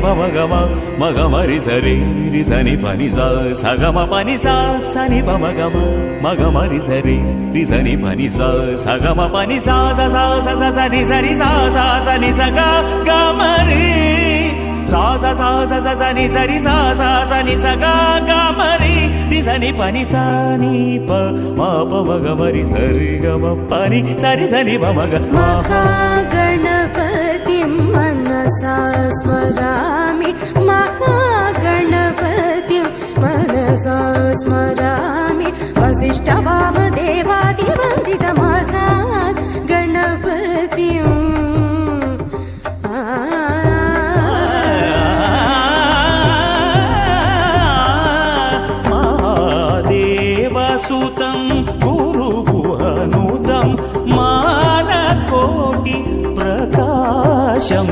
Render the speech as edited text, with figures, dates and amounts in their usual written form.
పమగమ మగమరి సరి రి సని పని సా సగమ పని సా సని పమగమ మగమరి సరి రి సని పని సా సగమ పని సా సా సా సని సరి సా సా సని సగ గమరి సా సా సా సా సని సరి సా సా సని సగ గమరి రి సని పని సా ని ప మా పమగమరి సరి గమ పని సరి సని పమగ महागणपतिं मनसा स्मरामि महागणपतिं मनसा स्मरामि वसिष्ठवामदेवादिवन्दित महागणपतिम् महादेवसुतं गुरुगुहनुतं मानकोटि प्रकाशं